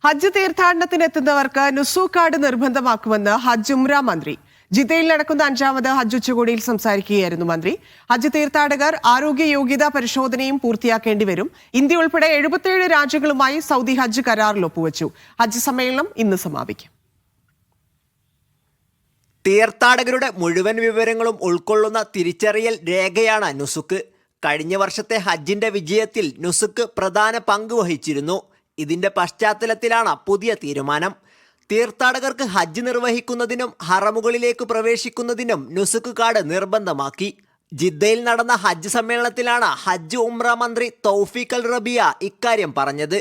ഹജ്ജ് തീർത്ഥാടനത്തിനെത്തുന്നവർക്ക് നുസൂക്ക് card നിർബന്ധമാക്കുമെന്ന് ഹജ്ജ് ഉംറ മന്ത്രി. ജിദ്ദയിൽ നടക്കുന്ന 5ാമത് ഹജ്ജ് ഉച്ചകോടിയിൽ സംസാരിക്കുകയായിരുന്നു മന്ത്രി. ഹജ്ജ് തീർത്ഥാടകർ ആരോഗ്യ യോഗ്യതാ പരിശോധനയും പൂർത്തിയാക്കേണ്ടി വരും. ഇന്ത്യ ഉൾപ്പെടെ 77 രാജ്യങ്ങളുമായി സൗദി ഹജ്ജ് കരാറിൽ ഒപ്പുവച്ചു. ഹജ്ജ് സമ്മേളനം ഇന്ന് സമാപിക്കും. തീർത്ഥാടകരുടെ മുഴുവൻ വിവരങ്ങളും ഉൾക്കൊള്ളുന്ന തിരിച്ചറിയൽ രേഖയാണ് നുസുക്ക്. കഴിഞ്ഞ വർഷത്തെ ഹജ്ജിന്റെ വിജയത്തിൽ നുസുക്ക് പ്രധാന പങ്ക് വഹിച്ചിരുന്നു. ഇതിന്റെ പശ്ചാത്തലത്തിലാണ് പുതിയ തീരുമാനം. തീർത്ഥാടകർക്ക് ഹജ്ജ് നിർവഹിക്കുന്നതിനും ഹറമുകളിലേക്ക് പ്രവേശിക്കുന്നതിനും നുസുക്ക് കാർഡ് നിർബന്ധമാക്കി. ജിദ്ദയിൽ നടന്ന ഹജ്ജ് സമ്മേളനത്തിലാണ് ഹജ്ജ് ഉംറ മന്ത്രി തൗഫീഖ് അൽ റബിയ ഇക്കാര്യം പറഞ്ഞത്.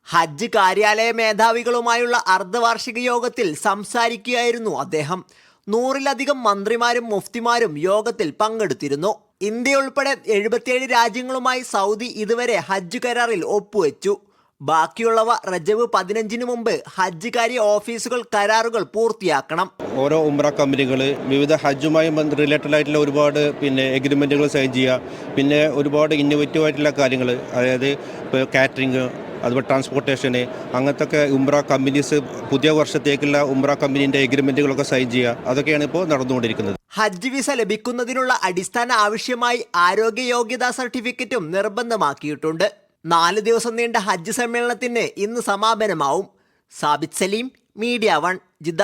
ഹജ്ജ് കാര്യാലയ മേധാവികളുമായുള്ള അർദ്ധവാർഷിക യോഗത്തിൽ സംസാരിക്കുകയായിരുന്നു അദ്ദേഹം. 100-ലധികം മന്ത്രിമാരും മുഫ്തിമാരും യോഗത്തിൽ പങ്കെടുത്തിരുന്നു. ഇന്ത്യ ഉൾപ്പെടെ 77 രാജ്യങ്ങളുമായി സൗദി ഇതുവരെ ഹജ്ജ് കരാറിൽ ഒപ്പുവെച്ചു. ബാക്കിയുള്ളവ റജബ് 15-ന് മുമ്പ് ഹജ്ജ് കാര്യ ഓഫീസുകൾ കരാറുകൾ പൂർത്തിയാക്കണം. ഓരോ ഉംറ കമ്പനികൾ വിവിധ ഹജ്ജുമായി റിലേറ്റഡ് ആയിട്ടുള്ള ഒരുപാട് എഗ്രിമെൻറ്റുകൾ സൈൻ ചെയ്യുക. പിന്നെ ഒരുപാട് ഇന്നോവേറ്റീവ് ആയിട്ടുള്ള കാര്യങ്ങൾ, അതായത് ഇപ്പോൾ കാറ്ററിങ്, അതുപോലെ ട്രാൻസ്പോർട്ടേഷന്, അങ്ങനത്തെ ഉംറ കമ്പനീസ് പുതിയ വർഷത്തേക്കുള്ള ഉംറ കമ്പനീൻ്റെ എഗ്രിമെൻറ്റുകളൊക്കെ സൈൻ ചെയ്യുക. അതൊക്കെയാണ് ഇപ്പോൾ നടന്നുകൊണ്ടിരിക്കുന്നത്. ഹജ്ജ് വിസ ലഭിക്കുന്നതിനുള്ള അടിസ്ഥാന ആവശ്യമായി ആരോഗ്യ യോഗ്യതാ സർട്ടിഫിക്കറ്റും നിർബന്ധമാക്കിയിട്ടുണ്ട്. 4 ദിവസം നീണ്ട ഹജ്ജ് സമ്മേളനത്തിന് ഇന്ന് സമാപനമാവും. Sabith Saleem, media 1, Jeddah.